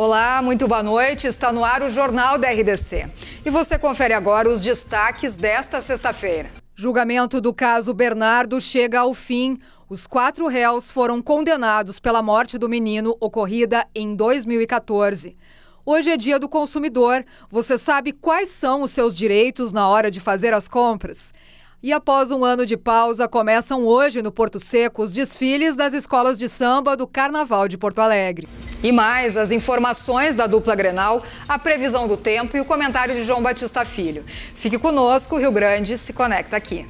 Olá, muito boa noite. Está no ar o Jornal da RDC. E você confere agora os destaques desta sexta-feira. Julgamento do caso Bernardo chega ao fim. Os 4 réus foram condenados pela morte do menino ocorrida em 2014. Hoje é dia do consumidor. Você sabe quais são os seus direitos na hora de fazer as compras? E após um ano de pausa, começam hoje no Porto Seco os desfiles das escolas de samba do Carnaval de Porto Alegre. E mais, as informações da dupla Grenal, a previsão do tempo e o comentário de João Batista Filho. Fique conosco, o Rio Grande se conecta aqui.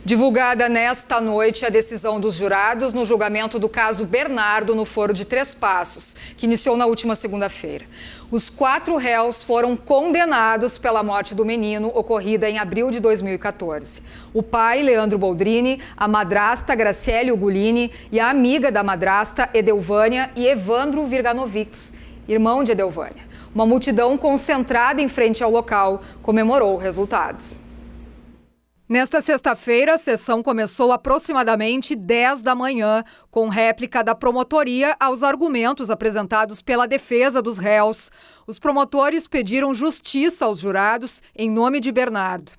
Divulgada nesta noite a decisão dos jurados no julgamento do caso Bernardo no Foro de Três Passos, que iniciou na última segunda-feira. Os 4 réus foram condenados pela morte do menino ocorrida em abril de 2014. O pai, Leandro Boldrini, a madrasta, Graciele Ugolini, e a amiga da madrasta, Edelvânia e Evandro Virganovics, irmão de Edelvânia. Uma multidão concentrada em frente ao local comemorou o resultado. Nesta sexta-feira, a sessão começou aproximadamente 10 da manhã, com réplica da promotoria aos argumentos apresentados pela defesa dos réus. Os promotores pediram justiça aos jurados em nome de Bernardo.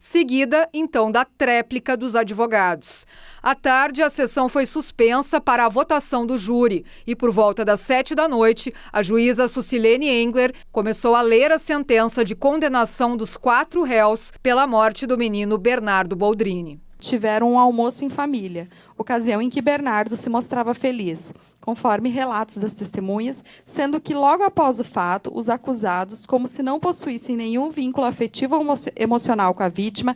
Seguida, então, da tréplica dos advogados. À tarde, a sessão foi suspensa para a votação do júri e, por volta das 7 da noite, a juíza Sucilene Engler começou a ler a sentença de condenação dos 4 réus pela morte do menino Bernardo Boldrini. Tiveram um almoço em família, ocasião em que Bernardo se mostrava feliz, conforme relatos das testemunhas, sendo que logo após o fato, os acusados, como se não possuíssem nenhum vínculo afetivo ou emocional com a vítima,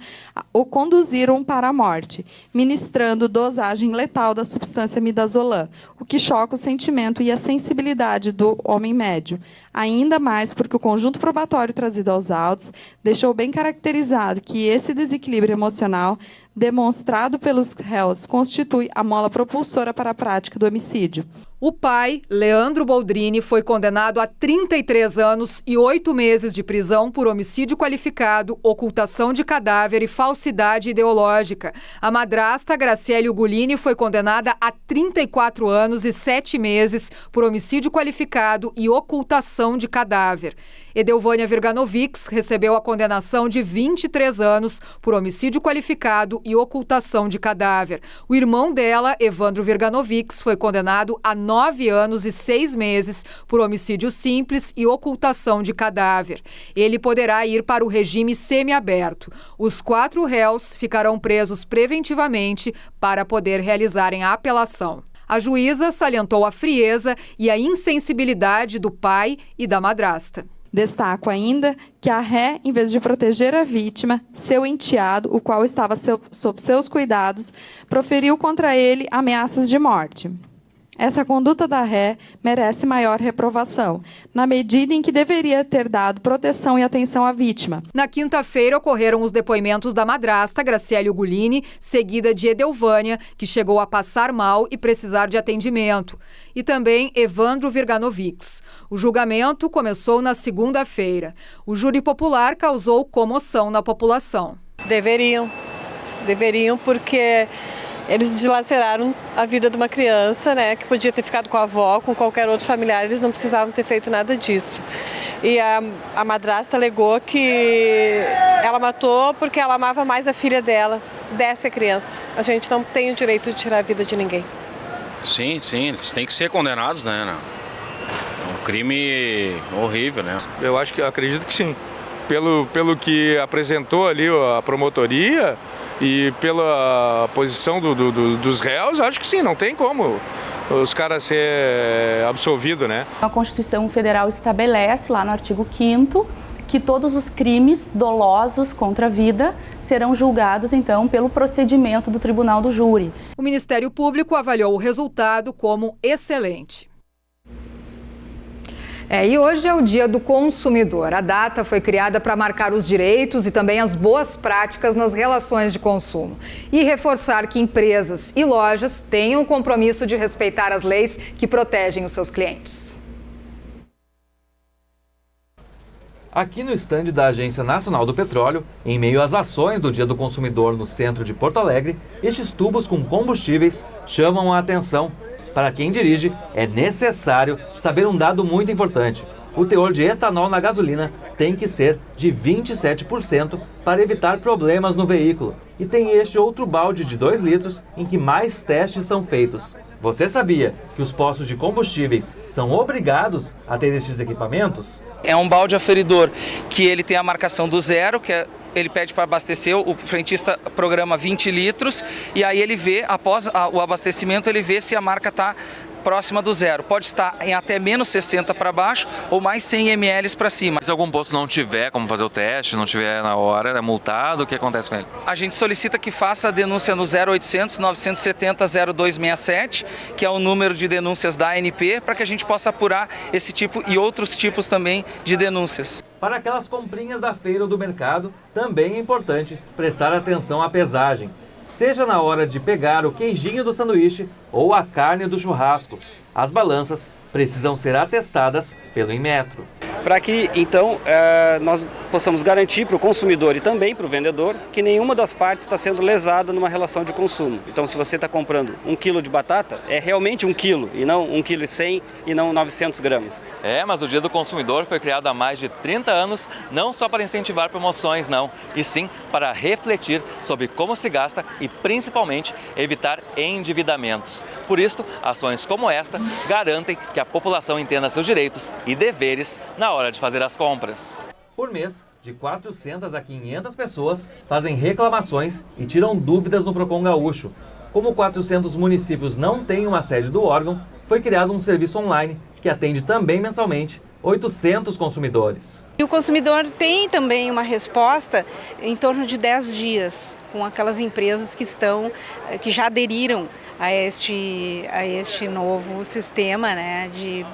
o conduziram para a morte, ministrando dosagem letal da substância midazolam, o que choca o sentimento e a sensibilidade do homem médio. Ainda mais porque o conjunto probatório trazido aos autos deixou bem caracterizado que esse desequilíbrio emocional demonstrado pelos réus constitui a mola propulsora para a prática do homicídio. O pai, Leandro Boldrini, foi condenado a 33 anos e 8 meses de prisão por homicídio qualificado, ocultação de cadáver e falsidade ideológica. A madrasta, Graciele Ugolini, foi condenada a 34 anos e 7 meses por homicídio qualificado e ocultação de cadáver. Edelvânia Virganovics recebeu a condenação de 23 anos por homicídio qualificado e ocultação de cadáver. O irmão dela, Evandro Virganovics, foi condenado a 9 anos e 6 meses por homicídio simples e ocultação de cadáver. Ele poderá ir para o regime semiaberto. Os 4 réus ficarão presos preventivamente para poder realizarem a apelação. A juíza salientou a frieza e a insensibilidade do pai e da madrasta. Destaco ainda que a ré, em vez de proteger a vítima, seu enteado, o qual estava sob seus cuidados, proferiu contra ele ameaças de morte. Essa conduta da ré merece maior reprovação, na medida em que deveria ter dado proteção e atenção à vítima. Na quinta-feira, ocorreram os depoimentos da madrasta, Graciele Ugolini, seguida de Edelvânia, que chegou a passar mal e precisar de atendimento, e também Evandro Virganovics. O julgamento começou na segunda-feira. O júri popular causou comoção na população. Deveriam porque eles dilaceraram a vida de uma criança, né, que podia ter ficado com a avó, com qualquer outro familiar, eles não precisavam ter feito nada disso. E a madrasta alegou que ela matou porque ela amava mais a filha dela, dessa criança. A gente não tem o direito de tirar a vida de ninguém. Sim, eles têm que ser condenados, né? É um crime horrível, né? Acredito que sim. Pelo que apresentou ali a promotoria e pela posição dos réus, acho que sim, não tem como os caras ser absolvidos, né? A Constituição Federal estabelece lá no artigo 5º que todos os crimes dolosos contra a vida serão julgados, então, pelo procedimento do Tribunal do Júri. O Ministério Público avaliou o resultado como excelente. E hoje é o Dia do Consumidor. A data foi criada para marcar os direitos e também as boas práticas nas relações de consumo e reforçar que empresas e lojas tenham o compromisso de respeitar as leis que protegem os seus clientes. Aqui no estande da Agência Nacional do Petróleo, em meio às ações do Dia do Consumidor no centro de Porto Alegre, estes tubos com combustíveis chamam a atenção. Para quem dirige, é necessário saber um dado muito importante. O teor de etanol na gasolina tem que ser de 27% para evitar problemas no veículo. E tem este outro balde de 2 litros em que mais testes são feitos. Você sabia que os postos de combustíveis são obrigados a ter estes equipamentos? É um balde aferidor que ele tem a marcação do zero, que ele pede para abastecer, o frentista programa 20 litros e aí ele vê, após o abastecimento, ele vê se a marca está próxima do zero. Pode estar em até menos 60 para baixo ou mais 100 ml para cima. Se algum posto não tiver como fazer o teste, não tiver na hora, é multado, o que acontece com ele? A gente solicita que faça a denúncia no 0800 970 0267, que é o número de denúncias da ANP, para que a gente possa apurar esse tipo e outros tipos também de denúncias. Para aquelas comprinhas da feira ou do mercado, também é importante prestar atenção à pesagem. Seja na hora de pegar o queijinho do sanduíche ou a carne do churrasco. As balanças precisam ser atestadas pelo Inmetro. Para que, então, nós possamos garantir para o consumidor e também para o vendedor que nenhuma das partes está sendo lesada numa relação de consumo. Então, se você está comprando 1 quilo de batata, é realmente 1 quilo e não 1,1 kg e não 900 gramas. Mas o Dia do Consumidor foi criado há mais de 30 anos, não só para incentivar promoções, não, e sim para refletir sobre como se gasta e, principalmente, evitar endividamentos. Por isso, ações como esta garantem que a população entenda seus direitos e deveres na hora de fazer as compras. Por mês, de 400 a 500 pessoas fazem reclamações e tiram dúvidas no Procon Gaúcho. Como 400 municípios não têm uma sede do órgão, foi criado um serviço online que atende também mensalmente 800 consumidores. E o consumidor tem também uma resposta em torno de 10 dias com aquelas empresas que já aderiram a este novo sistema, né, de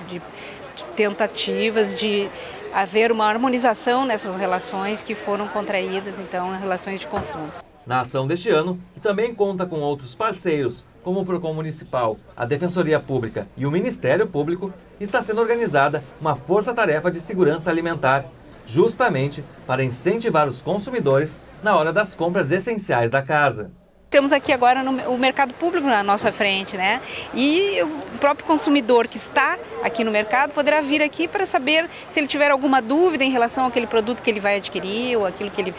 tentativas de haver uma harmonização nessas relações que foram contraídas, então, em relações de consumo. Na ação deste ano, que também conta com outros parceiros, como o Procon Municipal, a Defensoria Pública e o Ministério Público, está sendo organizada uma força-tarefa de segurança alimentar, justamente para incentivar os consumidores na hora das compras essenciais da casa. Temos aqui agora o mercado público na nossa frente, né? E o próprio consumidor que está aqui no mercado poderá vir aqui para saber se ele tiver alguma dúvida em relação àquele produto que ele vai adquirir ou aquilo que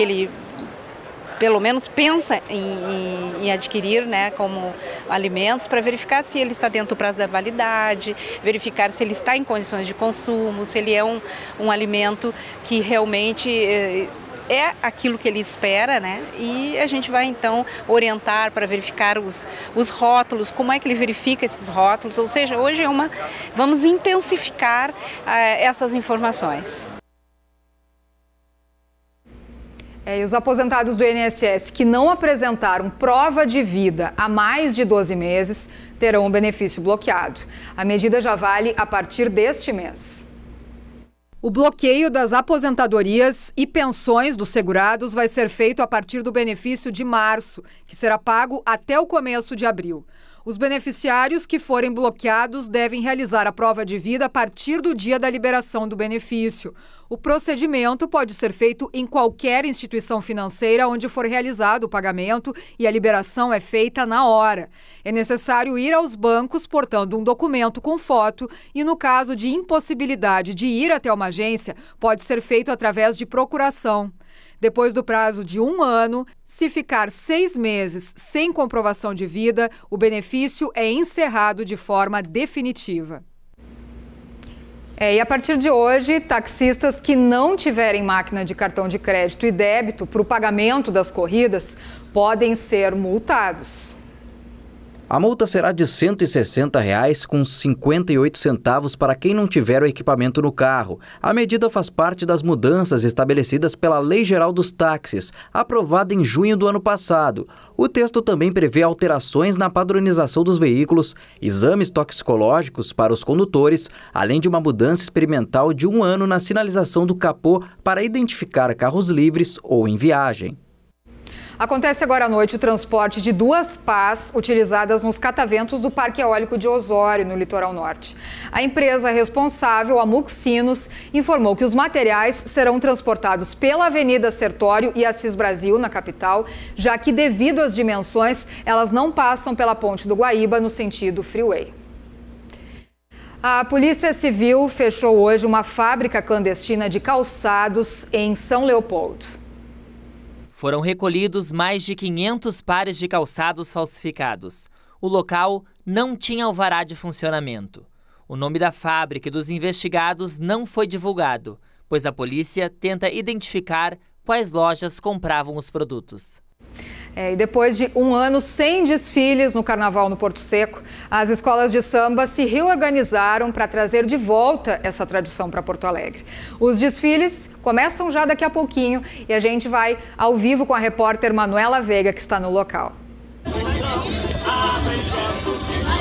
ele pelo menos pensa em adquirir, né, como alimentos, para verificar se ele está dentro do prazo da validade, verificar se ele está em condições de consumo, se ele é um alimento que realmente é aquilo que ele espera, né? E a gente vai então orientar para verificar os rótulos, como é que ele verifica esses rótulos, ou seja, hoje vamos intensificar essas informações. E os aposentados do INSS que não apresentaram prova de vida há mais de 12 meses terão o benefício bloqueado. A medida já vale a partir deste mês. O bloqueio das aposentadorias e pensões dos segurados vai ser feito a partir do benefício de março, que será pago até o começo de abril. Os beneficiários que forem bloqueados devem realizar a prova de vida a partir do dia da liberação do benefício. O procedimento pode ser feito em qualquer instituição financeira onde for realizado o pagamento e a liberação é feita na hora. É necessário ir aos bancos portando um documento com foto e, no caso de impossibilidade de ir até uma agência, pode ser feito através de procuração. Depois do prazo de 1 ano, se ficar 6 meses sem comprovação de vida, o benefício é encerrado de forma definitiva. E a partir de hoje, taxistas que não tiverem máquina de cartão de crédito e débito para o pagamento das corridas podem ser multados. A multa será de R$ 160,00 com 58 centavos para quem não tiver o equipamento no carro. A medida faz parte das mudanças estabelecidas pela Lei Geral dos Táxis, aprovada em junho do ano passado. O texto também prevê alterações na padronização dos veículos, exames toxicológicos para os condutores, além de uma mudança experimental de 1 ano na sinalização do capô para identificar carros livres ou em viagem. Acontece agora à noite o transporte de 2 pás utilizadas nos cataventos do Parque Eólico de Osório, no litoral norte. A empresa responsável, a Muxinos, informou que os materiais serão transportados pela Avenida Sertório e Assis Brasil, na capital, já que, devido às dimensões, elas não passam pela Ponte do Guaíba no sentido freeway. A Polícia Civil fechou hoje uma fábrica clandestina de calçados em São Leopoldo. Foram recolhidos mais de 500 pares de calçados falsificados. O local não tinha alvará de funcionamento. O nome da fábrica e dos investigados não foi divulgado, pois a polícia tenta identificar quais lojas compravam os produtos. E depois de um ano sem desfiles no Carnaval no Porto Seco, as escolas de samba se reorganizaram para trazer de volta essa tradição para Porto Alegre. Os desfiles começam já daqui a pouquinho e a gente vai ao vivo com a repórter Manuela Veiga, que está no local.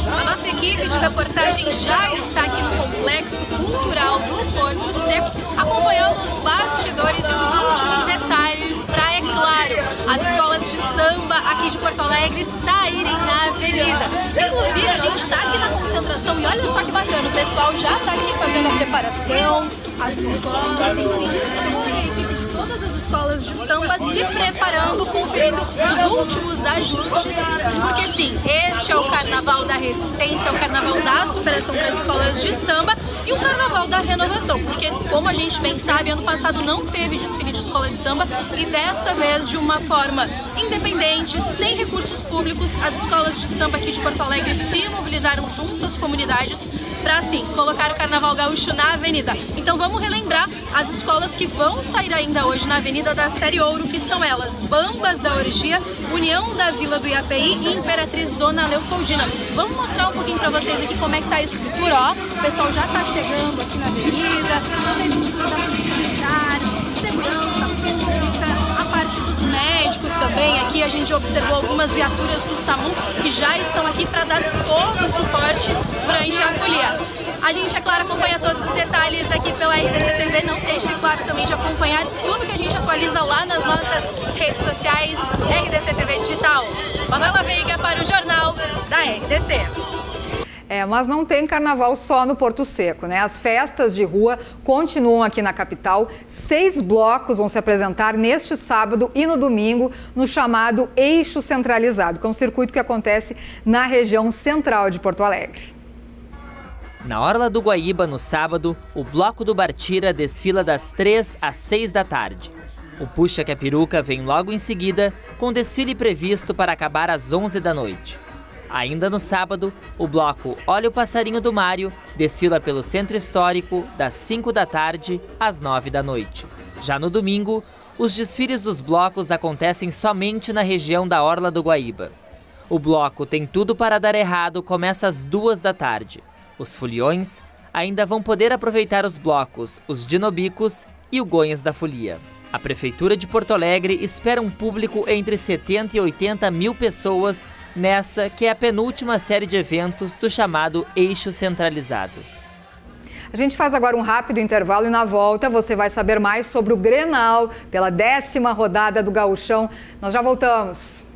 A nossa equipe de reportagem já está aqui no Complexo Cultural do Porto Seco, acompanhando os bastidores e os últimos detalhes para, é claro, as escolas de samba aqui de Porto Alegre saírem na avenida. Inclusive, a gente está aqui na concentração e olha só que bacana, o pessoal já está aqui fazendo a preparação, as escolas, enfim, toda a equipe de todas as escolas de samba se preparando, conferindo os últimos ajustes, porque sim, este é o Carnaval da Resistência, é o Carnaval da superação para as escolas de samba e o Carnaval da renovação, porque, como a gente bem sabe, ano passado não teve desfile de escola de samba e desta vez, de uma forma independente, sem recursos públicos, as escolas de samba aqui de Porto Alegre se mobilizaram junto às comunidades para, assim, colocar o Carnaval Gaúcho na avenida. Então vamos relembrar as escolas que vão sair ainda hoje na avenida da Série Ouro, que são elas: Bambas da Orgia, União da Vila do Iapeí e Imperatriz Dona Leopoldina. Vamos mostrar um pouquinho para vocês aqui como é que tá a estrutura, ó. O pessoal já tá chegando aqui na avenida, toda a estrutura da Polícia Militar, segurança pública, a parte dos médicos também. Aqui a gente observou algumas viaturas do SAMU que já estão aqui para dar todo o suporte durante a folia. A gente, é claro, acompanha todos os detalhes aqui pela RDC TV. Não deixe, é claro, também de acompanhar tudo que a gente atualiza lá nas nossas redes sociais, RDC TV Digital. Manuela Veiga para o Jornal da RDC. Mas não tem carnaval só no Porto Seco, né? As festas de rua continuam aqui na capital. 6 blocos vão se apresentar neste sábado e no domingo no chamado Eixo Centralizado, que é um circuito que acontece na região central de Porto Alegre. Na Orla do Guaíba, no sábado, o Bloco do Bartira desfila das 3 às 6 da tarde. O Puxa que a Peruca vem logo em seguida, com desfile previsto para acabar às 11 da noite. Ainda no sábado, o bloco Olha o Passarinho do Mário desfila pelo Centro Histórico das 5 da tarde às 9 da noite. Já no domingo, os desfiles dos blocos acontecem somente na região da Orla do Guaíba. O bloco Tem Tudo para Dar Errado começa às 2 da tarde. Os foliões ainda vão poder aproveitar os blocos, os dinobicos e o Gonhas da Folia. A Prefeitura de Porto Alegre espera um público entre 70 e 80 mil pessoas nessa que é a penúltima série de eventos do chamado Eixo Centralizado. A gente faz agora um rápido intervalo e na volta você vai saber mais sobre o Grenal pela 10ª rodada do Gauchão. Nós já voltamos.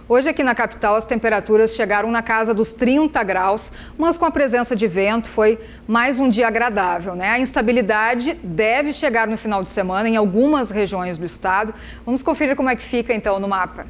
Hoje aqui na capital as temperaturas chegaram na casa dos 30 graus, mas com a presença de vento foi mais um dia agradável, né? A instabilidade deve chegar no final de semana em algumas regiões do estado. Vamos conferir como é que fica então no mapa.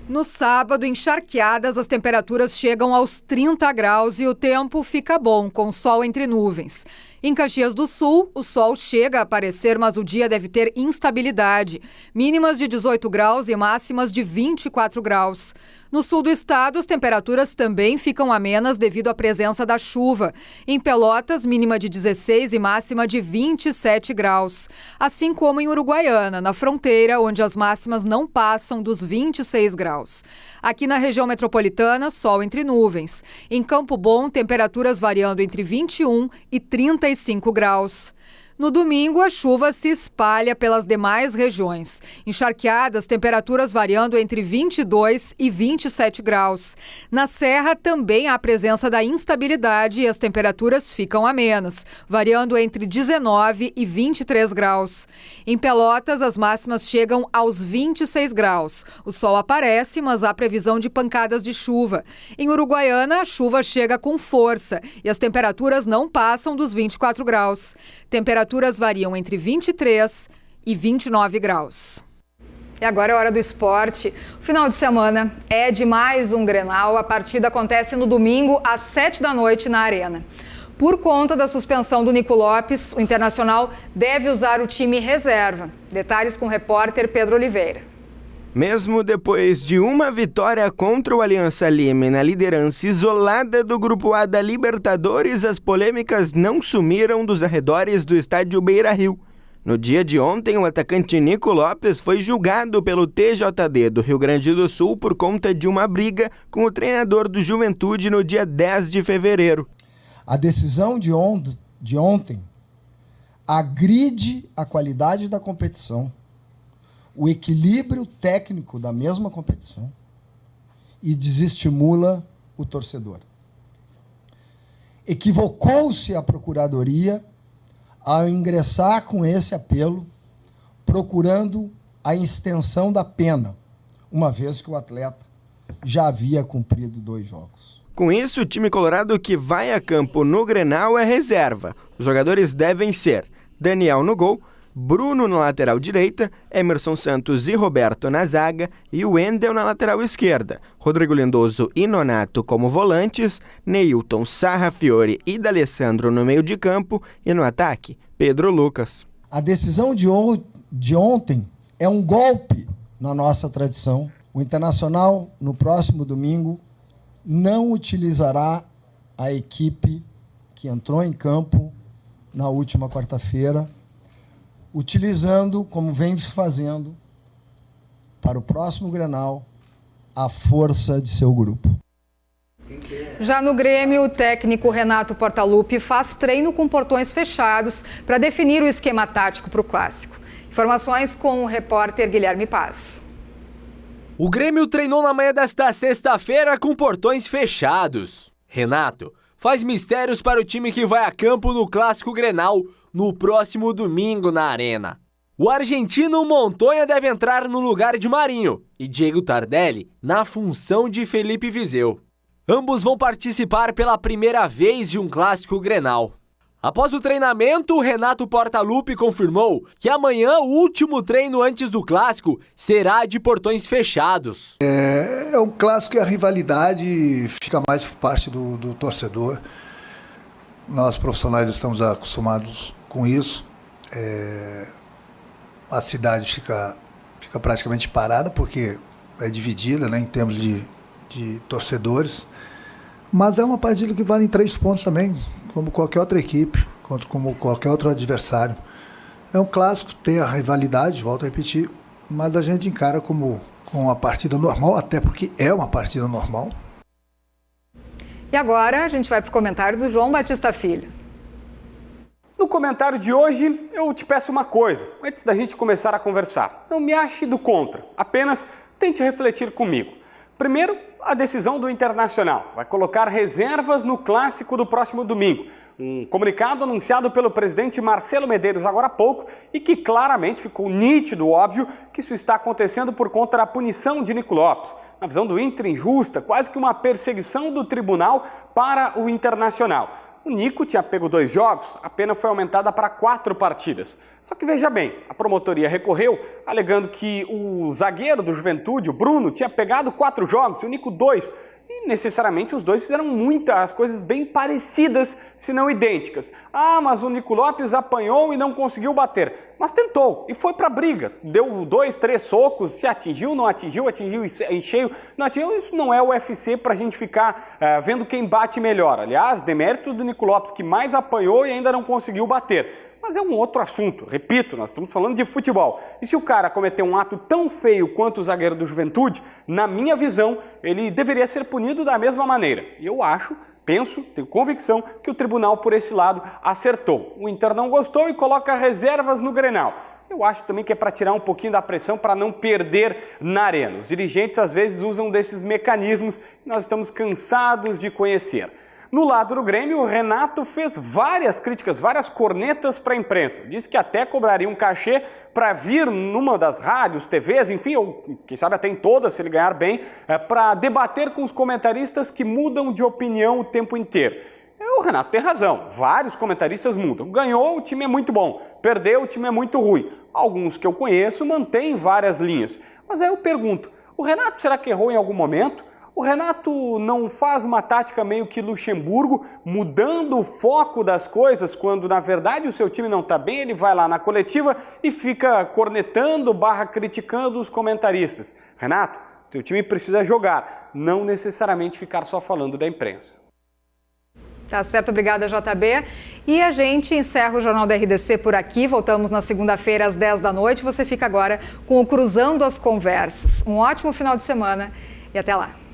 No sábado, encharqueadas, as temperaturas chegam aos 30 graus e o tempo fica bom, com sol entre nuvens. Em Caxias do Sul, o sol chega a aparecer, mas o dia deve ter instabilidade. Mínimas de 18 graus e máximas de 24 graus. No sul do estado, as temperaturas também ficam amenas devido à presença da chuva. Em Pelotas, mínima de 16 e máxima de 27 graus. Assim como em Uruguaiana, na fronteira, onde as máximas não passam dos 26 graus. Aqui na região metropolitana, sol entre nuvens. Em Campo Bom, temperaturas variando entre 21 e 35 graus. No domingo, a chuva se espalha pelas demais regiões. Encharqueadas, temperaturas variando entre 22 e 27 graus. Na Serra, também há a presença da instabilidade e as temperaturas ficam amenas, variando entre 19 e 23 graus. Em Pelotas, as máximas chegam aos 26 graus. O sol aparece, mas há previsão de pancadas de chuva. Em Uruguaiana, a chuva chega com força e as temperaturas não passam dos 24 graus. Temperaturas variam entre 23 e 29 graus. E agora é hora do esporte. O final de semana é de mais um Grenal. A partida acontece no domingo, às 7 da noite, na Arena. Por conta da suspensão do Nico Lopes, o Internacional deve usar o time reserva. Detalhes com o repórter Pedro Oliveira. Mesmo depois de uma vitória contra o Aliança Lima na liderança isolada do Grupo A da Libertadores, as polêmicas não sumiram dos arredores do estádio Beira-Rio. No dia de ontem, o atacante Nico Lopes foi julgado pelo TJD do Rio Grande do Sul por conta de uma briga com o treinador do Juventude no dia 10 de fevereiro. A decisão de ontem agride a qualidade da competição, o equilíbrio técnico da mesma competição e desestimula o torcedor. Equivocou-se a Procuradoria ao ingressar com esse apelo, procurando a extensão da pena, uma vez que o atleta já havia cumprido 2 jogos. Com isso, o time colorado que vai a campo no Grenal é reserva. Os jogadores devem ser Daniel no gol, Bruno na lateral direita, Emerson Santos e Roberto na zaga e Wendel na lateral esquerda, Rodrigo Lindoso e Nonato como volantes, Neilton, Sarrafiore e D'Alessandro no meio de campo e no ataque, Pedro Lucas. A decisão de ontem é um golpe na nossa tradição. O Internacional, no próximo domingo, não utilizará a equipe que entrou em campo na última quarta-feira, utilizando, como vem fazendo, para o próximo Grenal, a força de seu grupo. Já no Grêmio, o técnico Renato Portaluppi faz treino com portões fechados para definir o esquema tático para o Clássico. Informações com o repórter Guilherme Paz. O Grêmio treinou na manhã desta sexta-feira com portões fechados. Renato faz mistérios para o time que vai a campo no Clássico Grenal no próximo domingo na Arena. O argentino Montoya deve entrar no lugar de Marinho e Diego Tardelli na função de Felipe Viseu. Ambos vão participar pela primeira vez de um Clássico Grenal. Após o treinamento, o Renato Portaluppi confirmou que amanhã o último treino antes do Clássico será de portões fechados. É um Clássico e a rivalidade fica mais por parte do torcedor. Nós profissionais estamos acostumados com isso. A cidade fica praticamente parada porque é dividida, né, em termos de torcedores. Mas é uma partida que vale em 3 pontos também, como qualquer outra equipe, como qualquer outro adversário. É um clássico, tem a rivalidade, volto a repetir, mas a gente encara como uma partida normal, até porque é uma partida normal. E agora a gente vai para o comentário do João Batista Filho. No comentário de hoje, eu te peço uma coisa, antes da gente começar a conversar. Não me ache do contra, apenas tente refletir comigo. Primeiro, a decisão do Internacional vai colocar reservas no Clássico do próximo domingo. Um comunicado anunciado pelo presidente Marcelo Medeiros agora há pouco e que claramente ficou nítido, óbvio, que isso está acontecendo por conta da punição de Nico Lopes. Na visão do Inter, injusta, quase que uma perseguição do tribunal para o Internacional. O Nico tinha pego 2 jogos, a pena foi aumentada para 4 partidas. Só que veja bem, a promotoria recorreu, alegando que o zagueiro do Juventude, o Bruno, tinha pegado 4 jogos e o Nico 2. E necessariamente os dois fizeram muitas coisas bem parecidas, se não idênticas. Ah, mas o Nico Lopes apanhou e não conseguiu bater. Mas tentou e foi pra briga. Deu 2, 3 socos, se atingiu, não atingiu, atingiu em cheio. Não atingiu, isso não é o UFC pra gente ficar vendo quem bate melhor. Aliás, demérito do Nico Lopes, que mais apanhou e ainda não conseguiu bater. Mas é um outro assunto, repito, nós estamos falando de futebol. E se o cara cometeu um ato tão feio quanto o zagueiro do Juventude, na minha visão, ele deveria ser punido da mesma maneira. E eu acho Tenho convicção que o tribunal, por esse lado, acertou. O Inter não gostou e coloca reservas no Grenal. Eu acho também que é para tirar um pouquinho da pressão, para não perder na arena. Os dirigentes, às vezes, usam desses mecanismos que nós estamos cansados de conhecer. No lado do Grêmio, o Renato fez várias críticas, várias cornetas para a imprensa. Disse que até cobraria um cachê para vir numa das rádios, TVs, enfim, ou quem sabe até em todas, se ele ganhar bem, para debater com os comentaristas que mudam de opinião o tempo inteiro. O Renato tem razão, vários comentaristas mudam. Ganhou, o time é muito bom. Perdeu, o time é muito ruim. Alguns que eu conheço mantêm várias linhas. Mas aí eu pergunto, o Renato será que errou em algum momento? O Renato não faz uma tática meio que Luxemburgo, mudando o foco das coisas, quando na verdade o seu time não está bem, ele vai lá na coletiva e fica cornetando, criticando os comentaristas. Renato, seu time precisa jogar, não necessariamente ficar só falando da imprensa. Tá certo, obrigada, JB. E a gente encerra o Jornal da RDC por aqui. Voltamos na segunda-feira às 10 da noite. Você fica agora com o Cruzando as Conversas. Um ótimo final de semana e até lá.